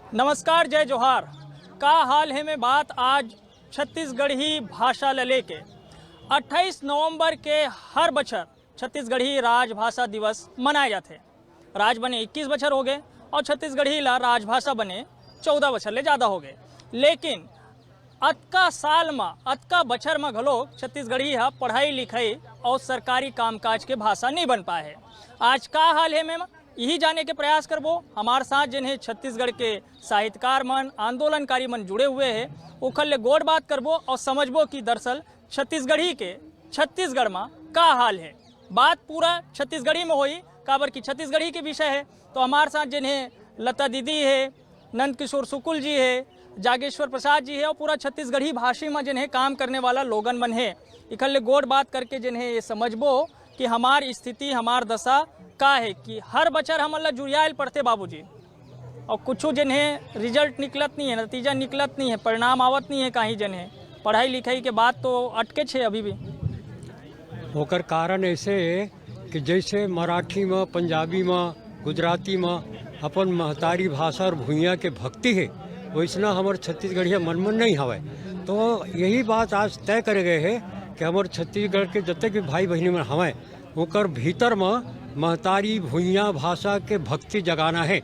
नमस्कार, जय जोहार। का हाल है में बात आज छत्तीसगढ़ी भाषा ल लेके 28 नवंबर के हर बछर छत्तीसगढ़ी राजभाषा दिवस मनाए जाते। राज बने 21 बछर हो गए और छत्तीसगढ़ी ला राजभाषा बने 14 बछर ले ज़्यादा हो गए। लेकिन अतका साल में अतका बछर में घलो छत्तीसगढ़ी हा पढ़ाई लिखाई और सरकारी कामकाज के भाषा नहीं बन पाए है। आज का हाल है में यही जाने के प्रयास करबो। हमारे साथ जिन्हें छत्तीसगढ़ के साहित्यकार मन आंदोलनकारी मन जुड़े हुए हैं उखल ले गोड़ बात करबो और समझबो कि दरअसल छत्तीसगढ़ी के छत्तीसगढ़ में का हाल है। बात पूरा छत्तीसगढ़ी में होई काबर की छत्तीसगढ़ी के विषय है। तो हमारे साथ जिन्हें लता दीदी है, नंद किशोर सुकुल जी है, जागेश्वर प्रसाद जी है और पूरा छत्तीसगढ़ी भाषी में जिन्हें काम करने वाला लोगन मन है। इकल्ले गोड़ बात करके जिन्हें ये समझबो कि हमार स्थिति हमार दशा का है कि हर बच्चर हमन ला जुड़ियाल पढ़ते बाबूजी और कुछ जिन्हें रिजल्ट निकलत नहीं है, नतीजा निकलत नहीं है, परिणाम आवत नहीं है। कहीं जिन्हें पढ़ाई लिखाई के बाद तो अटके छे अभी भी। ओकर कारण ऐसे कि जैसे मराठी में, पंजाबी में, गुजराती में अपन महतारी भाषा और भूइया के भक्ति है वैसना हमारे छत्तीसगढ़िया मन में नहीं हवे। तो यही बात आज तय करे गए है कि हमारे छत्तीसगढ़ के जतने भी भाई बहनी में हमें ओकर भीतर में महतारी भूइया भाषा के भक्ति जगाना है।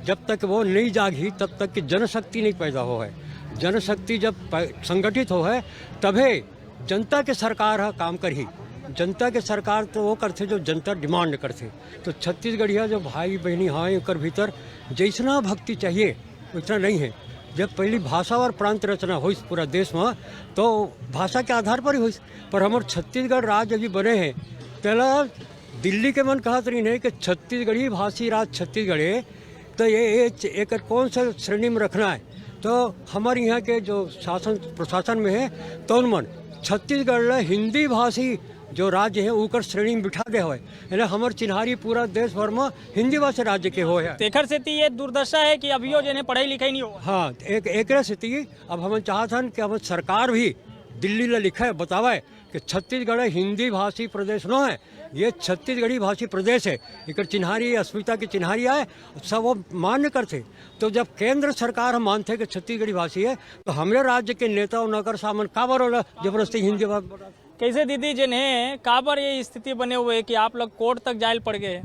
जब तक वो नहीं जागी तब तक की जनशक्ति नहीं पैदा हो है। जनशक्ति जब संगठित हो है तभी जनता के सरकार है काम करी। जनता के सरकार तो वो करते जो जनता डिमांड करते। तो छत्तीसगढ़िया जो भाई बहनी हैं ओकर भीतर जैसना भक्ति चाहिए उतना नहीं है। जब पहली भाषा और प्रांत रचना हुई पूरा देश में तो भाषा के आधार पर ही हुई। पर हमारे छत्तीसगढ़ राज्य अभी बने हैं पहला दिल्ली के मन कहत रही है कि छत्तीसगढ़ी भाषी राज्य छत्तीसगढ़ है। तो ये एक कौन सा श्रेणी में रखना है। तो हमारे यहाँ के जो शासन प्रशासन में है तो मन छत्तीसगढ़ हिंदी भाषी जो राज्य है ऊकर श्रेणी में बिठा दे हुए। यानी हमारे चिन्हारी पूरा देश भर में हिंदी भाषा राज्य के हो है। तेखर से ये दुर्दशा है कि अभियो जिन्हें पढ़ाई लिखाई नहीं हो। हाँ, एक स्थिति अब हम चाहते कि हम सरकार भी दिल्ली ला लिखा है बतावे कि छत्तीसगढ़ हिंदी भाषी प्रदेश न है, ये छत्तीसगढ़ी भाषी प्रदेश है। एक चिन्हारी अस्मिता की चिन्हारी आए सब वो मान्य करते। तो जब केंद्र सरकार हम मानते कि छत्तीसगढ़ी भाषी है तो हमारे राज्य के नेता और नगर सामन काबर होला जबरदस्ती हिंदी भाषा। कैसे दीदी जिन्हें काबर ये स्थिति बने हुए कि आप लोग कोर्ट तक जायल पड़ गए।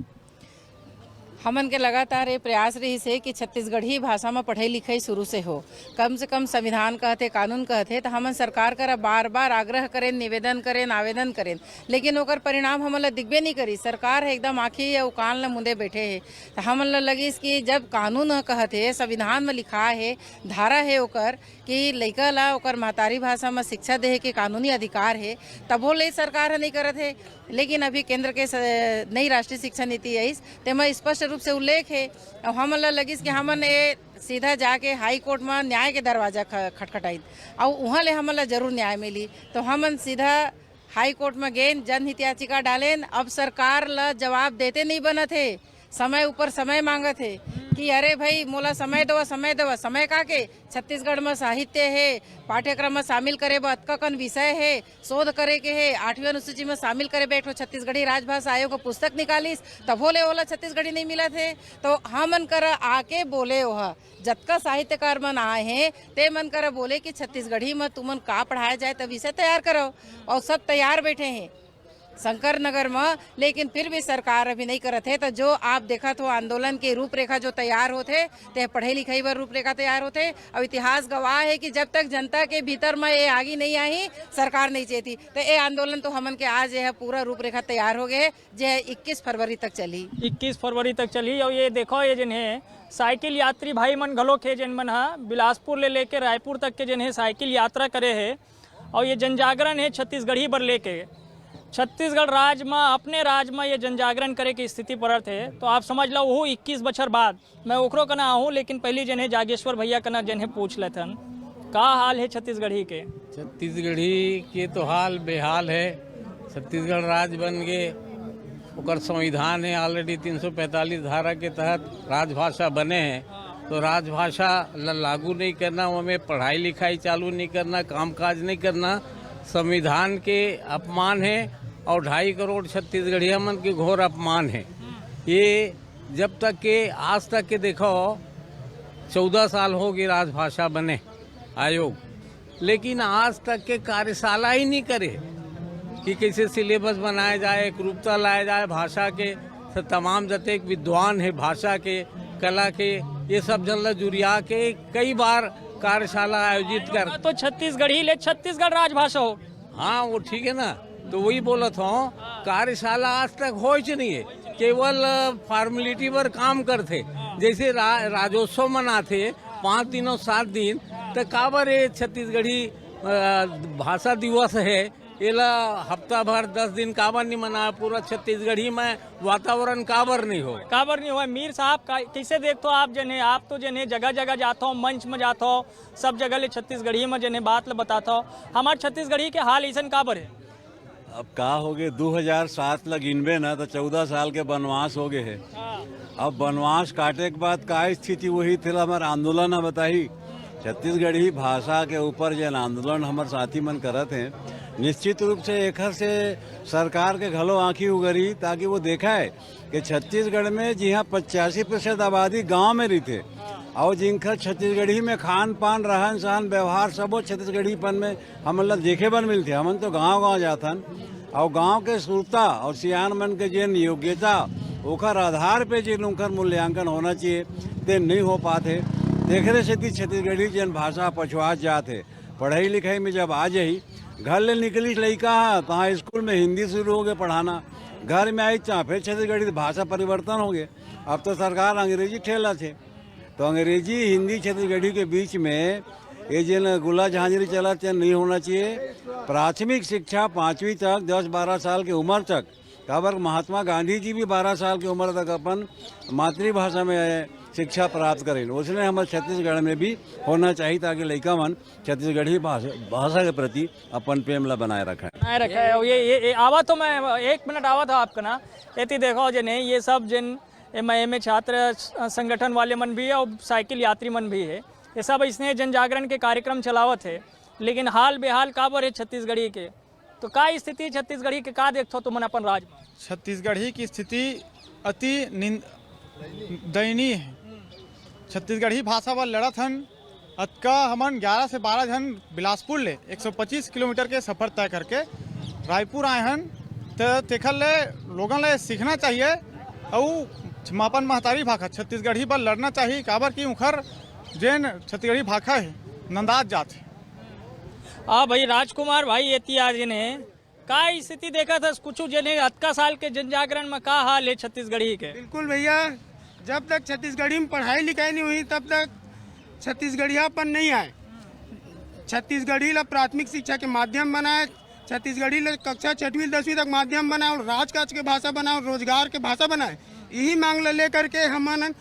हमन के लगातार ये प्रयास रही से कि छत्तीसगढ़ी भाषा में पढ़ाई लिखाई शुरू से हो। कम से कम संविधान कहते कानून कहते तो हमन सरकार करा बार बार आग्रह करें, निवेदन करें, आवेदन करें, लेकिन ओकर परिणाम हमन ला दिखबे नहीं करी। सरकार है एकदम आँखी या कान ला मुंदे बैठे है। तो हमन ला लगिस कि जब कानून कहते संविधान में लिखा है, धारा है ओकर कि लइका ला ओकर महतारी भाषा में शिक्षा दे के कानूनी अधिकार है, तबो ले सरकार नहीं करत है। लेकिन अभी केंद्र के नई राष्ट्रीय शिक्षा नीति आई तेमा स्पष्ट रूप से उल्लेख है। और हमन ला लगिस कि हमन ये सीधा जाके हाई कोर्ट में न्याय के दरवाजा खटखटाई और वहाँ ले हमन ला जरूर न्याय मिली। तो हमन सीधा हाई कोर्ट में गए, जनहित याचिका डालेन। अब सरकार ला जवाब देते नहीं बनत है, समय ऊपर समय मांगत है कि अरे भाई मोला समय दवा समय का के छत्तीसगढ़ में साहित्य है, पाठ्यक्रम में शामिल करे अतका कन विषय है, शोध करे के है, 8वीं अनुसूची में शामिल करे बैठो छत्तीसगढ़ी राजभाषा आयोग पुस्तक निकालिस तब होले ओला छत्तीसगढ़ी नहीं मिला थे। तो हमन कर आके बोले वह जतका साहित्यकार मन आए हैं ते मन कर बोले कि छत्तीसगढ़ी में तुमन का पढ़ाया जाए तो विषय तैयार करो और सब तैयार बैठे हैं शंकर नगर में। लेकिन फिर भी सरकार अभी नहीं करत है। तो जो आप देखा तो आंदोलन के रूपरेखा जो तैयार होते ते पढ़ाई लिखाई पर रूपरेखा तैयार होते। और इतिहास गवाह है कि जब तक जनता के भीतर में ये आगे नहीं आई सरकार नहीं चाहती। तो ये आंदोलन तो हमन के आज है पूरा रूपरेखा तैयार हो गए जो 21 फरवरी तक चली। 21 फरवरी तक चली। और ये देखो ये जिन्हें साइकिल यात्री भाई मन घलो के जिन मन हा बिलासपुर ले लेके रायपुर तक के जिन्हें साइकिल यात्रा करे है और ये जनजागरण है छत्तीसगढ़ी पर लेके छत्तीसगढ़ राज्य में अपने राज्य में ये जनजागरण करे की स्थिति पर थे। तो आप समझ लो वो 21 बछर बाद मैं ओकरो कना आहूँ। लेकिन पहले जिन्हें जागेश्वर भैया कना जिन्हें पूछ लेथन का हाल है छत्तीसगढ़ी के। छत्तीसगढ़ी के तो हाल बेहाल है। छत्तीसगढ़ राज्य बन गए, ओकर संविधान है ऑलरेडी 345 धारा के तहत राजभाषा बने हैं। तो राजभाषा लागू नहीं करना, हमें पढ़ाई लिखाई चालू नहीं करना, कामकाज नहीं करना संविधान के अपमान है और 2.5 करोड़ छत्तीसगढ़िया मन के घोर अपमान है। ये जब तक के आज तक के देखो 14 साल हो गए राजभाषा बने आयोग, लेकिन आज तक के कार्यशाला ही नहीं करे कि कैसे सिलेबस बनाया जाए, एकरूपता लाया जाए भाषा के। तमाम जते विद्वान है भाषा के, कला के, ये सब जन जुरिया के कई बार कार्यशाला आयोजित कर। तो छत्तीसगढ़ी ले छत्तीसगढ़ राजभाषा हो। हाँ वो ठीक है ना, तो वही बोलत हूँ, कार्यशाला आज तक हो ही नहीं है, केवल फॉर्मेलिटी पर काम करते। जैसे राज्योत्सव मनाते 5 दिन और 7 दिन, तो काबर ये छत्तीसगढ़ी भाषा दिवस है, एला हफ्ता भर 10 दिन काबर नहीं मना, पूरा छत्तीसगढ़ी में वातावरण काबर नहीं हो। काबर नहीं हुआ मीर साहब, कैसे देखते हो आप जने, आप तो जने जगह जगह जाता हो, मंच में जाता हो, सब जगह ले छत्तीसगढ़ी में जने बात ले बताता हो, हमारे छत्तीसगढ़ी के हाल ऐसा काबर है? अब का हो गए 2007 लग गिनबे ना तो 14 साल के वनवास हो गए है। अब वनवास काटे के बाद का स्थिति वही थे, हमारे आंदोलन बताई छत्तीसगढ़ी भाषा के ऊपर जन आंदोलन हमारे साथी मन करत हैं। निश्चित रूप से एक से सरकार के घलो आँखी उगरी, ताकि वो देखा है कि छत्तीसगढ़ में जहाँ 85% आबादी गांव में रहते और जिनका छत्तीसगढ़ी में खान पान रहन सहन व्यवहार सबो छत्तीसगढ़ीपन में हमन देखे बन मिलते। हमन तो गांव जाथन और गांव के श्रोता और सियान मन के जिन योग्यता ओकर आधार पे जिन उनका मूल्यांकन होना चाहिए ते नहीं हो पाते। देखने से छत्तीसगढ़ी जन भाषा पछुआ जाते। पढ़ाई लिखाई में जब आ जाही, घर ले निकली लड़का तहाँ स्कूल में हिंदी शुरू हो गए पढ़ाना, घर में आई चाह फिर छत्तीसगढ़ी भाषा परिवर्तन हो गए। अब तो सरकार अंग्रेजी ठेला थे, तो अंग्रेजी हिंदी छत्तीसगढ़ी के बीच में ये जिन गुला झांझरी चला नहीं होना चाहिए। प्राथमिक शिक्षा 5वीं तक 10-12 साल की उम्र तक, काबर महात्मा गांधी जी भी 12 साल की उम्र तक अपन मातृभाषा में शिक्षा प्राप्त करें, उसने हमारे छत्तीसगढ़ में भी होना चाहिए, ताकि लड़का मन छत्तीसगढ़ी भाषा के प्रति अपन प्रेम ला बनाए रखा है। ये आवा तो मैं 1 मिनट आवा था आपका ना, यदि देखो जने ये सब जिन एम छात्र संगठन वाले मन भी है और साइकिल यात्री मन भी है, ये सब इसने जन जागरण के कार्यक्रम चलावत है, लेकिन हाल बेहाल काबर है छत्तीसगढ़ी के? तो का स्थिति छत्तीसगढ़ी के का देखते हो तुम अपन राज? छत्तीसगढ़ी की स्थिति अति दयनीय है। छत्तीसगढ़ी भाषा पर लड़त हन अतका हमन 11 से 12 जन बिलासपुर ले 125 किलोमीटर के सफ़र तय करके रायपुर आए हन, तो तेखर ले लोगन ले सीखना चाहिए और मापन महतारी भाषा छत्तीसगढ़ी पर लड़ना चाहिए, काबर की उखर जैन छत्तीसगढ़ी भाषा है नंदाज जात है। हाँ भाई राजकुमार भाई एतियाज ने का स्थिति देखा था कुछ जने अतका साल के जन जागरण में का हाल है छत्तीसगढ़ी के? बिल्कुल भैया, जब तक छत्तीसगढ़ी में पढ़ाई लिखाई नहीं हुई तब तक छत्तीसगढ़ियापन नहीं आए। छत्तीसगढ़ी ला प्राथमिक शिक्षा के माध्यम बनाए, छत्तीसगढ़ी ला कक्षा 6वीं 10वीं तक माध्यम बनाए और राजकाज के भाषा बनाए और रोजगार के भाषा बनाए। यही मांग ले करके हम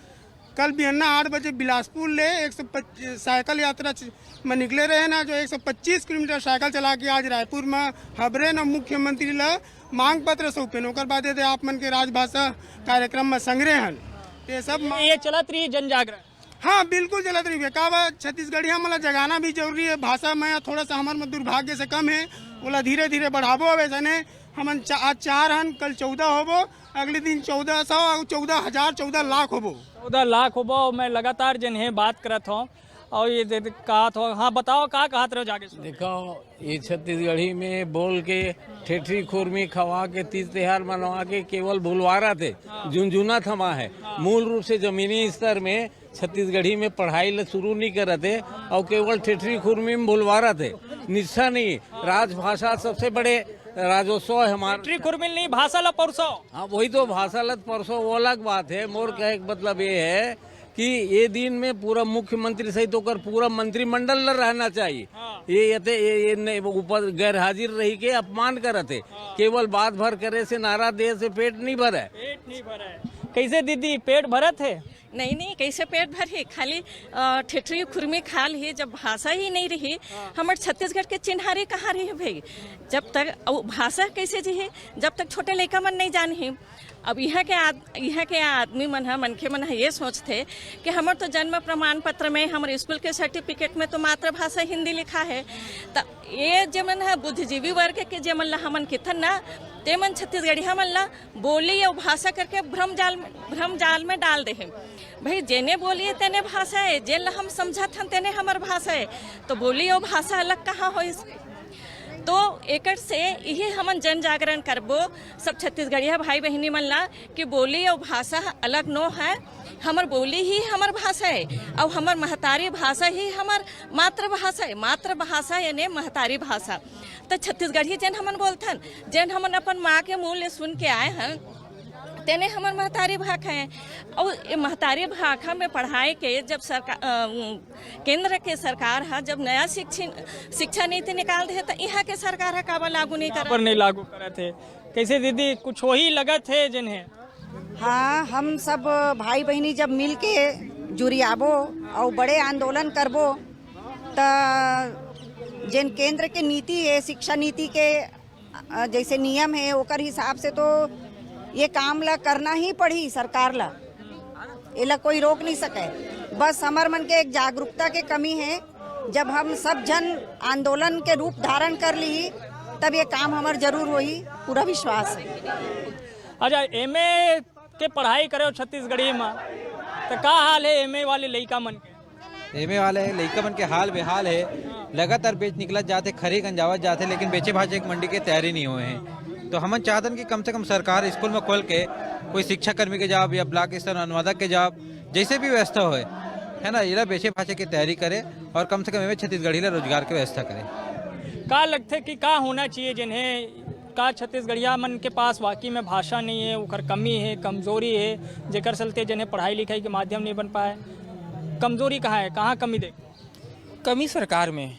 कल बिहन्ना 8 बजे बिलासपुर ले 125 साइकिल यात्रा में निकले रहे ना, जो 125 किलोमीटर साइकिल चला के आज रायपुर में हबरे न मुख्यमंत्री ला मांग पत्र सौंपे। ओकर बाद आप मन के राजभाषा कार्यक्रम में संग्रह हन, ये सब ये चलत रही जन जागरण। हाँ बिल्कुल चलत रही है। का छत्तीसगढ़िया मतलब जगाना भी जरूरी है। भाषा में थोड़ा सा हमारे में दुर्भाग्य से कम है, बोला धीरे धीरे बढ़ाबो। वैसे ने हमन आज 4 हन, कल 14 होबो, अगले दिन 1400 और 14,000 14 लाख होबो। 14 लाख होबो। मैं लगातार जन है बात करत हूँ और ये कहा था। हाँ बताओ का कहत रहो जाके? देखो ये छत्तीसगढ़ी में बोल के ठेठरी खुरमी खवा के तीज त्योहार मनवा के केवल भूलवारा थे, झुंझुना थमा है। मूल रूप से जमीनी स्तर में छत्तीसगढ़ी में पढ़ाई शुरू नहीं कर थे और केवल ठेठरी खुरमी में भूलवारा थे। निष्ठा नहीं, राजभाषा सबसे बड़े राज्योत्सव है हमारा। ठेठरी खुरमी नहीं, भाषा ला परसो। हाँ वही तो, भाषा लत परसो वो अलग बात है। मोर कहे मतलब ये है कि ये दिन में पूरा मुख्यमंत्री सहित होकर पूरा मंत्रिमंडल ल रहना चाहिए। ये ऊपर गैर हाजिर रही के अपमान करते, केवल बात भर करे से नारा दे से पेट नहीं भरा। पेट नहीं भरा है। कैसे दीदी पेट भरत है? नहीं कैसे पेट भर है, खाली ठेठरी खुरमी खाल है। जब भाषा ही नहीं रही, हमारे छत्तीसगढ़ के चिन्हारी कहाँ रही भाई? जब तक भाषा कैसे जी है, जब तक छोटे लड़का मन नहीं जान है। अब यहाँ के आदमी मन मनखे मन ये सोचते कि हमारे तो जन्म प्रमाण पत्र में, हमारे स्कूल के सर्टिफिकेट में तो मातृभाषा हिंदी लिखा है। तो ये जमन है बुद्धिजीवी वर्ग के जमन ला हमन कितन ना ते मन छत्तीसगढ़ी हमन ला बोली और भाषा करके भ्रम जाल में डाल दे हैं। भाई जेने बोलिए तेने भाषा है, जेन हम समझत हन तेने हमर भाषा है, तो बोली और भाषा अलग कहाँ हो। तो एकड़ से यही हमन जन जागरण करबो सब छत्तीसगढ़िया भाई बहनी मन ला कि बोली और भाषा अलग नो है, हमर बोली ही हमर भाषा है और हमर महतारी भाषा ही हमर मातृभाषा है। मातृभाषा यानी महतारी भाषा। तो छत्तीसगढ़ी जन हमन बोलथन, जन हमन अपन माँ के मुँह ले सुन के आए हैं तेने हमर महतारी भाषा है। और ये महतारी भाषा में पढ़ाई के जब सरकार केंद्र के सरकार है जब नया शिक्षा नीति निकाल दे तो यहाँ के सरकार है काबा लागू नहीं कर पर नहीं लागू करे थे। कैसे दीदी कुछ वही लगत है जिन्हें? हाँ, हम सब भाई बहनी जब मिल के जुरियाबो और बड़े आंदोलन करबो तो जिन केंद्र के नीति है, शिक्षा नीति के जैसे नियम है ओकर हिसाब से तो ये काम ला करना ही पड़ी सरकार ला, एला कोई रोक नहीं सके। बस हमार मन के एक जागरूकता के कमी है। जब हम सब जन आंदोलन के रूप धारण कर ली तब ये काम हमार जरूर होई, पूरा विश्वास है। अच्छा, एमए के पढ़ाई करे हो छत्तीसगढ़ी में तो का हाल है एमए वाले लइका मन के? एमए वाले लइका मन के हाल बेहाल है, लगातार बेच निकलत जाते, खरी गंजावत जाते, लेकिन बेचे भाजे एक मंडी के तैयारी नहीं हुए हैं। तो हम चाहतन कि कम से कम सरकार स्कूल में खोल के कोई शिक्षा कर्मी के जॉब या ब्लॉक स्तर अनुवादक के जॉब जैसे भी व्यवस्था होए है ना, ये बेचे भाजे की तैयारी करे और कम से कम एवं छत्तीसगढ़ी रोजगार की व्यवस्था करे। का लगते कि का होना चाहिए जिन्हें का छत्तीसगढ़िया मन के पास वाकई में भाषा नहीं है, उकर कमी है, कमजोरी है, जेकर चलते जिन्हें पढ़ाई लिखाई के माध्यम नहीं बन पाए? कमजोरी कहाँ है, कहाँ कमी दे? कमी सरकार में।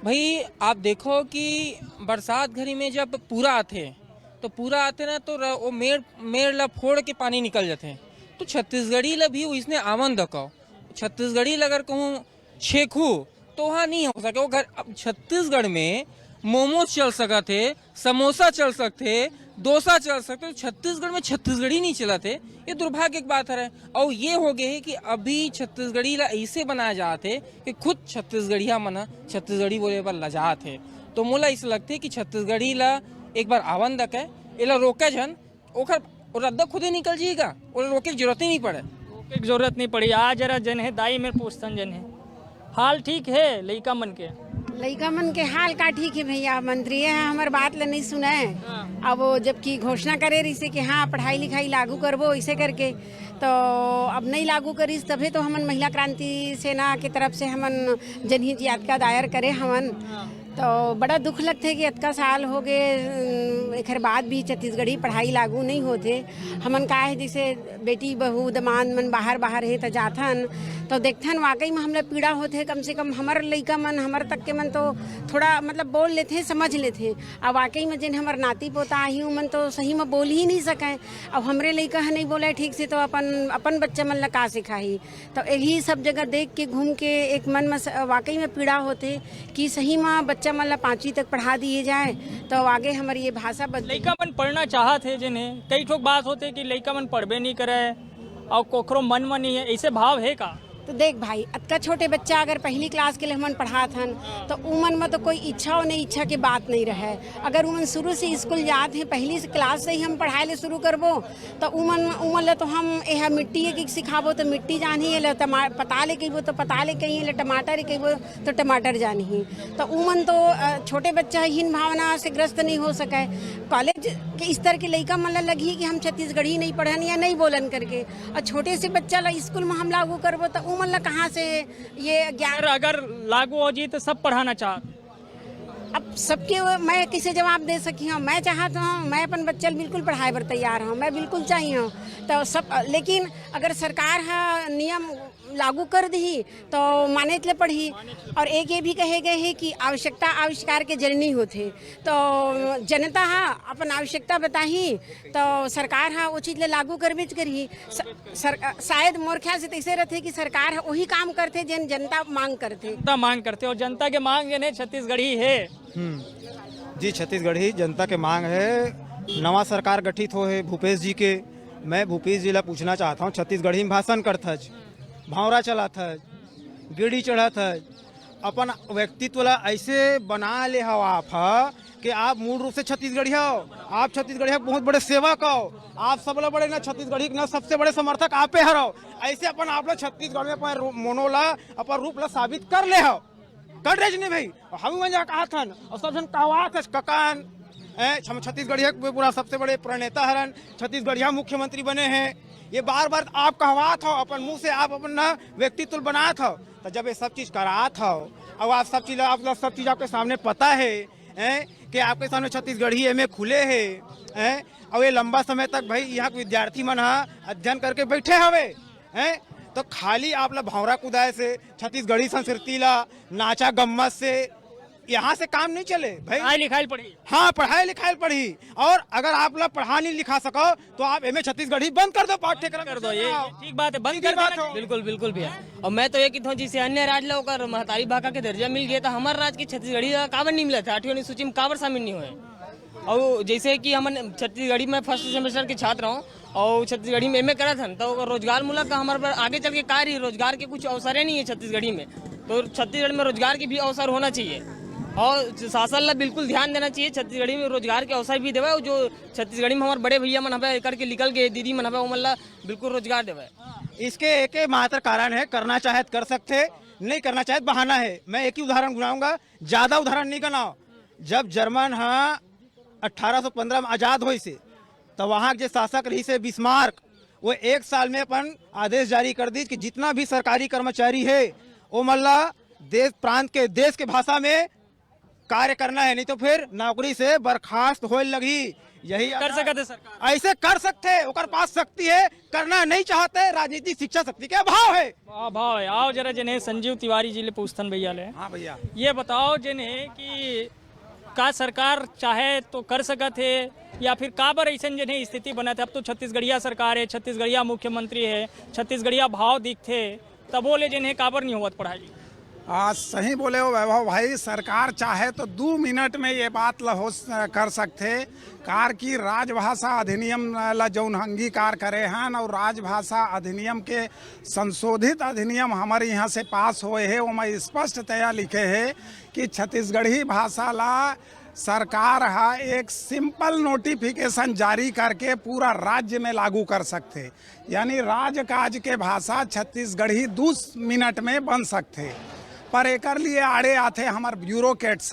भाई आप देखो कि बरसात घड़ी में जब पूरा आते ना तो वो मेड़ ला फोड़ के पानी निकल जाते। तो छत्तीसगढ़ी ला भी इसने आमन दको, छत्तीसगढ़ी अगर कहूँ छेखू तो वहाँ नहीं हो सके वो घर। अब छत्तीसगढ़ में मोमोज चल सका थे, समोसा चल सकते, डोसा चल सकते, तो छत्तीसगढ़ में छत्तीसगढ़ी नहीं चला थे। ये दुर्भाग्य की बात है। और ये हो गए है कि अभी छत्तीसगढ़ी ला ऐसे बनाया जाते कि खुद छत्तीसगढ़िया मना छत्तीसगढ़ी बोले पर लजा थे। तो मोला इस लगते कि छत्तीसगढ़ी ला एक बार आवन दक है, एला रोके जन ओखर रद्दा खुद ही निकल जाएगा, और रोके की जरूरत ही नहीं पड़े। रोके की जरूरत नहीं पड़ी। आज जरा जन है दाई में पूछतन जन है हाल ठीक है लइका मन के? लइका मन के हाल का ठीक है भैया, मंत्री है हमार बात ला नहीं सुना है। अब वो जबकि घोषणा करे रही कि हाँ पढ़ाई लिखाई लागू करबो इसे करके, तो अब नहीं लागू करी तभी तो हमन महिला क्रांति सेना की तरफ से हमन जनहित याचिका दायर करे हमन। तो बड़ा दुख लगते कि अतका साल हो गए एक बाद भी छत्तीसगढ़ी पढ़ाई लागू नहीं होते। हमन का है जैसे बेटी बहू दमाद मन बाहर है तो जाथन तो देखथन वाकई में हमला पीड़ा होते। कम से कम हमार लइका मन हमार तक के मन तो थोड़ा मतलब बोल लेते समझ लेते। अब वाकई में जिन हमार नाती पोता आई मन तो सही में बोल ही नहीं सकें। अब हमरे लइका है नहीं बोले ठीक से तो अपन बच्चा मन ला का सिखाही। तो यही सब जगह देख के घूम के एक मन में वाकई में पीड़ा होते कि सही में बच्चा मन ला 5वीं तक पढ़ा दिए जाए तो आगे हमारी ये भाषा लइका मन पढ़ना चाहत है जिन्हें कई ठोक बात होते कि लइका मन पढ़बे नहीं करे और कोखरो मन में नहीं है, ऐसे भाव है का? तो देख भाई अतका छोटे बच्चा अगर पहली क्लास के लिए हमन पढ़ात हन तो उमन में तो कोई इच्छा और नहीं इच्छा की बात नहीं रहे। अगर उमन शुरू से स्कूल जात हैं पहली क्लास से ही हम पढ़ाए ले शुरू करबो तो उमन ले तो हम यह मिट्टी की सिखाबो तो मिट्टी जानी है, पता ले कहबो तो पता ले कहीं ले, टमाटर कहबो तो टमाटर जानी ही। तो उमन तो छोटे बच्चा हीन भावना से ग्रस्त नहीं हो सके। कॉलेज के स्तर के लड़का मन लगी कि हम छत्तीसगढ़ी नहीं पढ़न या नहीं बोलन करके, और छोटे से बच्चा ला स्कूल में हम लागू करबो तो मतलब कहाँ से ये ज्ञान? अगर लागू हो जी तो सब पढ़ाना चाहत। अब सबके मैं किसे जवाब दे सकी हूँ? मैं चाहता हूँ मैं अपन बच्चा बिल्कुल पढ़ाई पर तैयार हूँ, मैं बिल्कुल चाहिए हूँ तो सब। लेकिन अगर सरकार है नियम लागू कर दी तो माने ले पढ़ी। और एक ये भी कहे गए है कि आवश्यकता आविष्कार के जननी होते, तो जनता है अपन आवश्यकता बताही तो सरकार है वो चीज़ लागू करबेच करी। शायद मोर ख्याल से ऐसे रहते कि सरकार है वही काम करते जन जनता मांग करते। जनता मांग करते और जनता के मांग ने छत्तीसगढ़ी है। जी छत्तीसगढ़ी जनता के मांग है। नवा सरकार गठित हो है भूपेश जी के। मैं भूपेश जी ला पूछना चाहता हूँ, छत्तीसगढ़ी में भाषण करता भावरा चला था, गिड़ी चढ़ा था, अपन व्यक्तित्व ला ऐसे बना ले हवा कि आप मूल रूप से छत्तीसगढ़ी हो, आप छत्तीसगढ़ी के बहुत बड़े सेवक हो, आप सब लोग बड़े ना छत्तीसगढ़ी ना सबसे बड़े समर्थक आप पे हरो। ऐसे अपन आप लोग छत्तीसगढ़ में अपन मोनोला अपन रूप ला साबित कर ले हो, कर रहे नहीं भाई। हम वहाँ कहा था और सब जन कहवा थे ककान हम छत्तीसगढ़िया पूरा सबसे बड़े प्रणेता हरन, छत्तीसगढ़िया मुख्यमंत्री बने हैं। ये बार बार आप कहवात हो, अपन मुंह से आप अपन ना व्यक्तित्व बनात हो। तो जब ये सब चीज करात हो और आप सब चीज आपके सामने पता है कि आपके सामने छत्तीसगढ़ी एम खुले है और ये लंबा समय तक भाई यहाँ के विद्यार्थी मन अध्ययन करके बैठे हवे तो खाली आप ला भौरा कुदाए से, छत्तीसगढ़ी संस्कृति ला नाचा गम्मत से यहाँ से काम नहीं चले भाई। पढ़ाई लिखाई पढ़ी, हाँ पढ़ाई लिखाई पढ़ी। और अगर आप लोग पढ़ा नहीं लिखा सको तो आप एमए छत्तीसगढ़ी बंद कर दो, पाठ्यक्रम कर दो। ये ठीक बात है, बंद कर दो। बिल्कुल बिल्कुल भैया। और मैं तो ये कहता हूँ जिसे अन्य राज्य लोग और महतारी भाषा के दर्जा मिल गया तो हमारे राज्य की छत्तीसगढ़ी काबर नहीं मिला था, 8वीं सूची में काबर शामिल नहीं हुए। और जैसे कि हम छत्तीसगढ़ी में फर्स्ट सेमेस्टर के छात्र हूँ और छत्तीसगढ़ी में एमए करा था तो रोजगार मूलक हमारे पर आगे चल के कार्य रोजगार के कुछ अवसर नहीं है छत्तीसगढ़ी में, तो छत्तीसगढ़ में रोजगार के भी अवसर होना चाहिए और शासन ला बिल्कुल ध्यान देना चाहिए। छत्तीसगढ़ी में रोजगार के अवसर भी देवे, जो छत्तीसगढ़ी में हमारे बड़े भैया मन हवे करके निकल गए, दीदी मन हवे उमन ला बिल्कुल रोजगार देवे। इसके एक मात्र कारण है, करना चाहे कर सकते, नहीं करना चाहे बहाना है। मैं एक ही उदाहरण गिनाऊंगा, ज्यादा उदाहरण नहीं गिनाओ। जब जर्मन 1815 में आजाद हुई से तो वहाँ के शासक रही से बिस्मार्क, वो 1 साल में अपन आदेश जारी कर दी कि जितना भी सरकारी कर्मचारी है वो मल्ला देश प्रांत के देश के भाषा में कार्य करना है, नहीं तो फिर नौकरी से बर्खास्त होने लगी। यही कर सकते सरकार, ऐसे कर सकते, ओकर पास शक्ति है, करना नहीं चाहते, राजनीतिक शिक्षा शक्ति के अभाव है। अभाव है। आओ जरा जिन्हें संजीव तिवारी जी ले पूछतन भैया ले। हाँ भैया, ये बताओ जिन्हें कि का सरकार चाहे तो कर सकत है या फिर काबर ऐसा जिन्हें स्थिति बना थे। अब तो छत्तीसगढ़िया सरकार है, छत्तीसगढ़िया मुख्यमंत्री है, छत्तीसगढ़िया भाव दिखते, तब बोले जिन्हें काबर नहीं हुआ पढ़ाई। सही बोले हो वैभव भाई, सरकार चाहे तो 2 मिनट में ये बात हो कर सकते कार की राजभाषा अधिनियम ला जौन अंगीकार करे हैं और राजभाषा अधिनियम के संशोधित अधिनियम हमारे यहाँ से पास हुए हैं, वो मैं स्पष्टतया लिखे है कि छत्तीसगढ़ी भाषा ला सरकार एक सिंपल नोटिफिकेशन जारी करके पूरा राज्य में लागू कर सकते, यानी राजकाज के भाषा छत्तीसगढ़ी 2 मिनट में बन सकते। पर एक लिए आड़े आते हमारे ब्यूरोक्रेट्स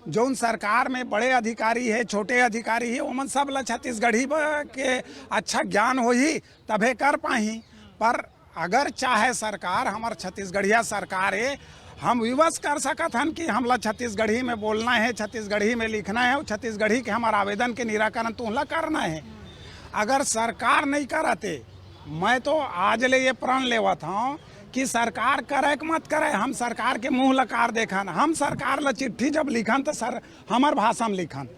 जौन सरकार में बड़े अधिकारी है, छोटे अधिकारी है, उमन सब ला छत्तीसगढ़ी के अच्छा ज्ञान हो ही तभे कर पाही। पर अगर चाहे सरकार, हमार छत्तीसगढ़िया सरकार है, हम विवश कर सकत हन कि हमला छत्तीसगढ़ी में बोलना है, छत्तीसगढ़ी में लिखना है, छत्तीसगढ़ी के हमारे आवेदन के निराकरण तुहला करना है। अगर सरकार नहीं करते, मैं तो आज ले ये प्रण लेवत हूँ कि सरकार करे कि मत करे, हम सरकार के मुंह लकार देखन, हम सरकार ला चिट्ठी जब लिखन तो सर हमार भाषा में लिखन,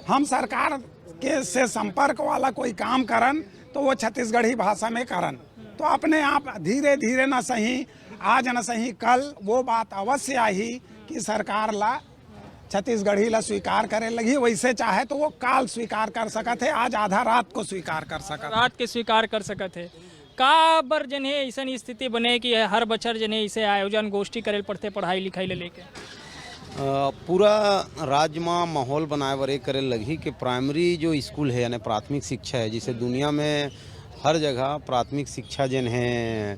हम सरकार के से संपर्क वाला कोई काम करन तो वो छत्तीसगढ़ी भाषा में करन, तो अपने आप धीरे धीरे न सही आज न सही कल वो बात अवश्य आई कि सरकार ला छत्तीसगढ़ी ला स्वीकार करे लगी। वैसे चाहे तो वो काल स्वीकार कर सकत है, आज आधा रात को स्वीकार कर सकत, रात के स्वीकार कर सकत है। काबर जिन्हें ऐसा स्थिति बने कि हर बच्चर जिन्हें इसे आयोजन गोष्ठी करे पड़ते पढ़ाई लिखाई ले लेके पूरा राज्य में माहौल बनाए बर करे लगी कि प्राइमरी जो स्कूल है यानी प्राथमिक शिक्षा है, जिसे दुनिया में हर जगह प्राथमिक शिक्षा जिन है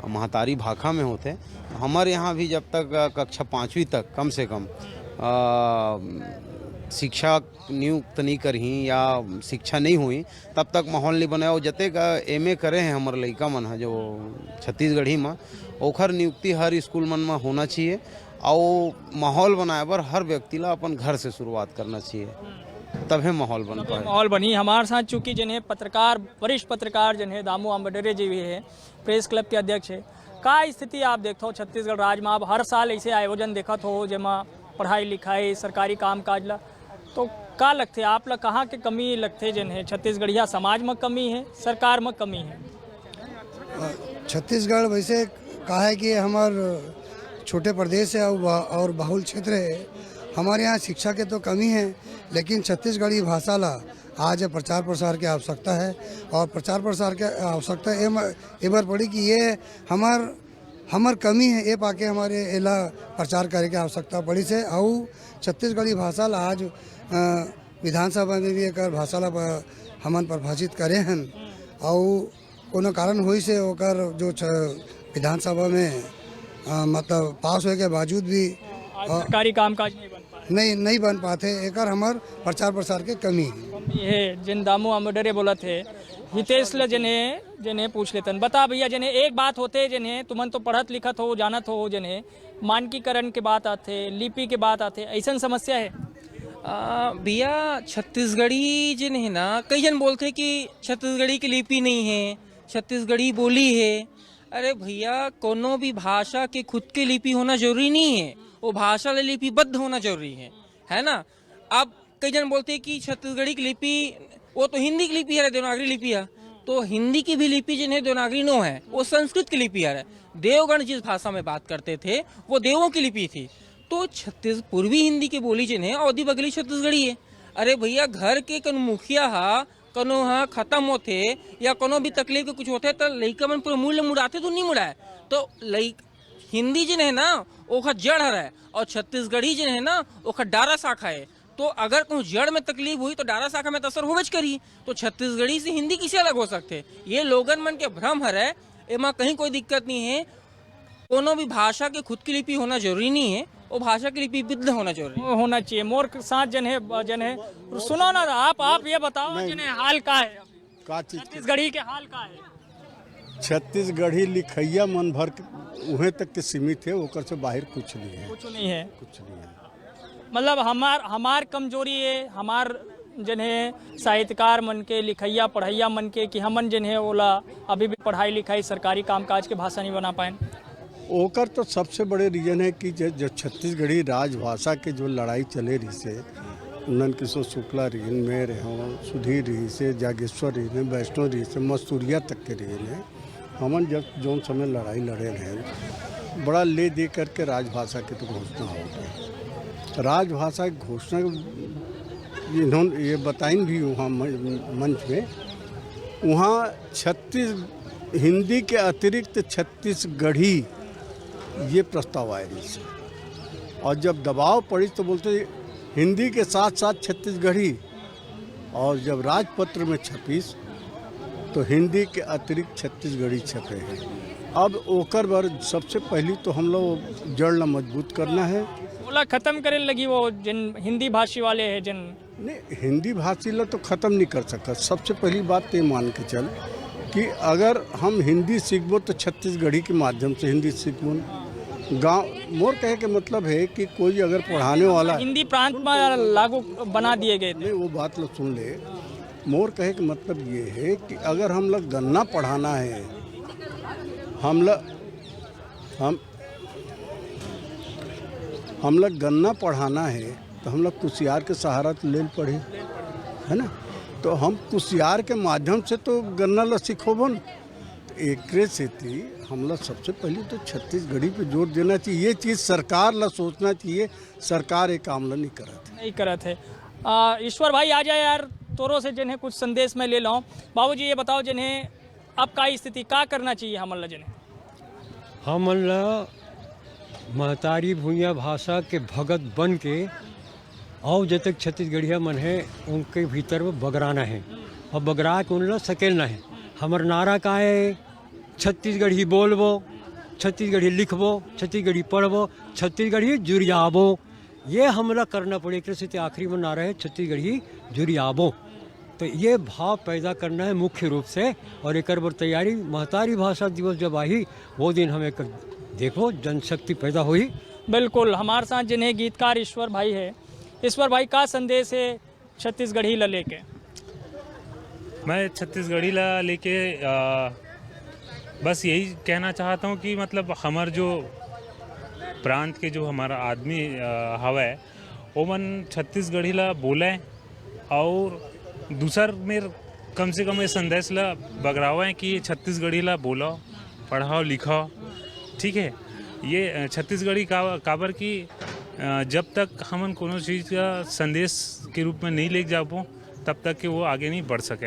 महतारी भाषा में होते, हमारे यहाँ भी जब तक कक्षा 5वीं तक कम से कम शिक्षा नियुक्त नहीं करही या शिक्षा नहीं हुई तब तक माहौल नहीं बनाया। जते का एमए करे हैं हमारे लड़का मन है जो छत्तीसगढ़ी में, ओखर नियुक्ति हर स्कूल मन में होना चाहिए और माहौल बनाए बर हर व्यक्ति ला अपन घर से शुरुआत करना चाहिए, तभी माहौल बन पाए। माहौल बनी। हमारे साथ चूँकि जिन्हें पत्रकार, वरिष्ठ पत्रकार जिन्हें दामू आम्बेडरे जी भी है, प्रेस क्लब के अध्यक्ष है, का स्थिति आप देखते हो छत्तीसगढ़ राज्य में? आप हर साल ऐसे आयोजन देखत हो जेमा पढ़ाई लिखाई सरकारी काम काज ला, तो का लगते आप ला कहाँ के कमी लगते जिन्हें छत्तीसगढ़िया समाज में कमी है, सरकार में कमी है? छत्तीसगढ़ वैसे कहा है कि हमार छोटे प्रदेश है और बहुल क्षेत्र है, हमारे यहाँ शिक्षा के तो कमी है, लेकिन छत्तीसगढ़ी भाषा ला आज प्रचार प्रसार की आवश्यकता है और प्रचार प्रसार की आवश्यकता ये बार पड़ी कि ये हमार हमर कमी है ये पाके हमारे एला प्रचार करे के आवश्यकता पड़ी से। और छत्तीसगढ़ी भाषा ला आज विधानसभा में भी एक भाषा ला हमन परिभाषित करे हन और कोनो कारण हुई से ओकर जो विधानसभा में मतलब पास होए के बावजूद भी सरकारी कामकाज नहीं बन पाते। एकर हमार प्रचार प्रसार के कमी है। ये जिन दामू आमोडरे बोला थे हितेश ल जने पूछ लेतन। बता भैया जने एक बात होते जने तुमन तो पढ़त लिखत हो जानत हो जने मानकीकरण के बात आते लिपि के बात आते ऐसा समस्या है। भैया छत्तीसगढ़ी जिन है ना कई जन बोलते कि छत्तीसगढ़ी की लिपि नहीं है, छत्तीसगढ़ी बोली है। अरे भैया कोनो भी भाषा के खुद की लिपि होना जरूरी नहीं है, वो भाषा ले लिपिबद्ध होना जरूरी है ना। अब कई जन बोलते हैं कि छत्तीसगढ़ी की लिपि वो तो हिंदी की लिपि है, देवनागरी लिपि है। तो हिंदी की भी लिपि जिन्हें देवनागरी नो है, वो संस्कृत की लिपि है। देवगण जिस भाषा में बात करते थे वो देवों की लिपि थी। तो पूर्वी हिंदी की बोली जिन्हें अवधि बगली छत्तीसगढ़ी है। अरे भैया घर के कन मुखिया कनो खत्म होते या कोनो भी तकलीफ के कुछ होते तो लइका मन पूरा मूल्य मुड़ाते तो नहीं मुड़ाए। तो हिंदी जिन है ना ओखा जड़ है और छत्तीसगढ़ी जिन है ना ओखा डारा शाखा है। तो अगर कहूँ जड़ में तकलीफ हुई तो डारा शाखा में तो असर होबेच करी। तो छत्तीसगढ़ी से हिंदी किसे अलग हो सकते? ये लोगन मन के भ्रम है, एमा कहीं कोई दिक्कत नहीं है। कोनो भी भाषा के खुद की लिपि होना जरूरी नहीं है, वो भाषा की लिपि विद्ध होना जरूरी होना चाहिए। मोर के साथ जन है सुनो ना आप ये बताओ जने हाल का है छत्तीसगढ़ी के हाल का है? छत्तीसगढ़ी लिखैया मन भर उहे तक के सीमित है, ओकर से बाहर कुछ नहीं है। कुछ नहीं है। मतलब हमार कमजोरी है हमार जन है साहित्यकार मन के लिखैया पढ़ैया मन के कि हमन जन है ओला अभी भी पढ़ाई लिखाई सरकारी कामकाज के भाषा नहीं बना पाए। ओकर तो सबसे बड़े रीजन है कि जो छत्तीसगढ़ी राजभाषा के जो लड़ाई चले रही से नंद किशोर शुक्ला रही में रहे सुधीर रही से जागेश्वर रही ने वैष्णो रही से मसूरिया तक के रही ने हमन जब जो समय लड़ाई लड़े रहे बड़ा ले दे करके राजभाषा की तो घोषणा हो गई। राजभाषा की घोषणा इन्होंने ये बताइन भी वहाँ मंच में वहाँ हिंदी के अतिरिक्त छत्तीसगढ़ी ये प्रस्ताव आए रही से और जब दबाव पड़ी तो बोलते हिंदी के साथ साथ छत्तीसगढ़ी। और जब राजपत्र में छपीस तो हिंदी के अतिरिक्त छत्तीसगढ़ी छपे हैं। अब ओकर बार सबसे पहली तो हम लोग जड़ ला मजबूत करना है। बोला खत्म करे लगी वो जिन हिंदी भाषी वाले हैं जिन नहीं हिंदी भाषी ला तो ख़त्म नहीं कर सकता। सबसे पहली बात ये मान के चल कि अगर हम हिंदी सीखबो तो छत्तीसगढ़ी के माध्यम से हिंदी सीखबो। गांव मोर कहे के मतलब है कि कोई अगर पढ़ाने वाला हिंदी प्रांत में लागू बना दिए गए थे। वो बात लोग सुन ले। मोर कहे के मतलब ये है कि अगर हम लोग गन्ना पढ़ाना है हम लोग गन्ना पढ़ाना है तो हम लोग कुशियार के सहारा तो ले पढ़े है ना। तो हम कुशियार के माध्यम से तो गन्ना ला सीखोबन। तो एक से थी हम लोग सबसे पहले तो छत्तीसगढ़ी पे जोर देना चाहिए। ये चीज़ सरकार ला सोचना चाहिए। सरकार एक काम ला नहीं करत है। ईश्वर भाई आ जाए यार तोरों से जिन्हें कुछ संदेश मैं ले लाऊं। बाबूजी ये बताओ जिन्हें अब का स्थिति क्या करना चाहिए हमन ला महतारी भूइया भाषा के भगत बन के और जब तक छत्तीसगढ़िया मन है उनके भीतर वो बगराना है और बगरा के उनला सकेलना है। हमर नारा का है छत्तीसगढ़ी बोलबो, छत्तीसगढ़ी लिखबो, छत्तीसगढ़ी पढ़बो, छत्तीसगढ़ी जुरियाबो। ये हमला करना पड़े। एक से आखिरी में नारा है छत्तीसगढ़ी जुरियाबो। तो ये भाव पैदा करना है मुख्य रूप से। और एक बार तैयारी महतारी भाषा दिवस जब आई वो दिन हमें देखो जनशक्ति पैदा हुई। बिल्कुल हमारे साथ जिन्हें गीतकार ईश्वर भाई है। ईश्वर भाई का संदेश है छत्तीसगढ़ी ला लेके? मैं छत्तीसगढ़ी ला लेके बस यही कहना चाहता हूँ कि मतलब हमार जो प्रांत के जो हमारा आदमी हवा है वो मन छत्तीसगढ़ी ला बोले और दूसर में कम से कम ये संदेश ला बगरावा कि छत्तीसगढ़ी ला बोलो पढ़ाओ लिखाओ। ठीक है। ये छत्तीसगढ़ी काबर की जब तक हमन कोनो चीज़ का संदेश के रूप में नहीं ले जाबो तब तक कि वो आगे नहीं बढ़ सके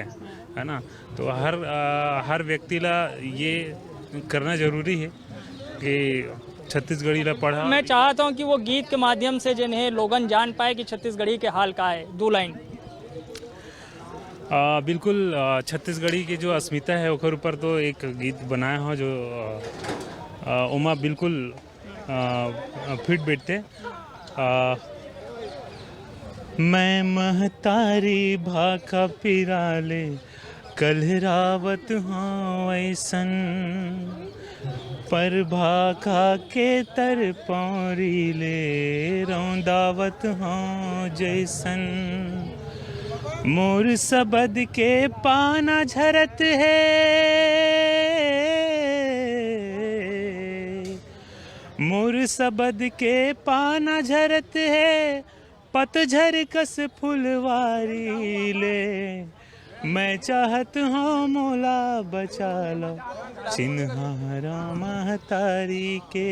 है ना। तो हर व्यक्ति ला ये करना ज़रूरी है के छत्तीसगढ़ी ला पढ़ा। मैं चाहता हूँ कि वो गीत के माध्यम से जिन्हें लोगन जान पाए कि छत्तीसगढ़ी के हाल का है। 2 लाइन। बिल्कुल छत्तीसगढ़ी की जो अस्मिता है ओकर ऊपर तो एक गीत बनाया हो जो उमा बिल्कुल फिट बैठते। मैं महतारी भाका पिराले कलरावत हूँ ऐसन पर भाका के तर पौरी ले रौंदावत हूँ जैसन मोर सबद के पाना झरत है मोर सबद के पाना झरत है पतझर कस फुलवारी ले मैं चाहत हूँ मोला बचा लो चिन्हारा महतारी के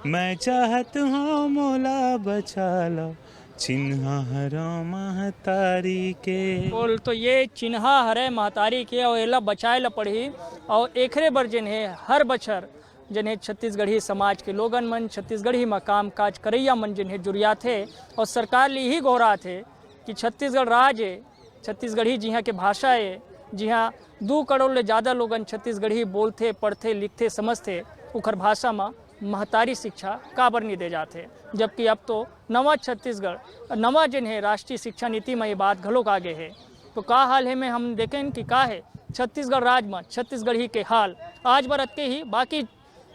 मैं चाहत हूँ मोला बचा लो चिन्हारा महतारी के। बोल तो ये चिन्हा हरे महतारी के और एला बचाए ला पड़ी और एकरे बर जिन्हें हर बछर जिन्हें छत्तीसगढ़ी समाज के लोगन मन छत्तीसगढ़ी में काम काज करैया मन जिन्हें जुड़िया थे और सरकार ली ही गोरा थे कि छत्तीसगढ़ राज्य छत्तीसगढ़ी जिहाँ के भाषा है जिहाँ 2 करोड़ ले ज़्यादा लोगन छत्तीसगढ़ी बोलते पढ़ते लिखते समझते उखर भाषा में महतारी शिक्षा काबर नहीं दे जाते। जबकि अब तो नवा छत्तीसगढ़ नवा जिन्हें राष्ट्रीय शिक्षा नीति में ये बात घलोक आगे है। तो का हाल है में हम देखें कि का है छत्तीसगढ़ राज्य में छत्तीसगढ़ी के हाल आज बर अतके ही। बाकी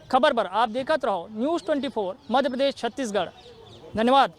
खबर पर आप देखत रहो News 24 मध्य प्रदेश छत्तीसगढ़। धन्यवाद।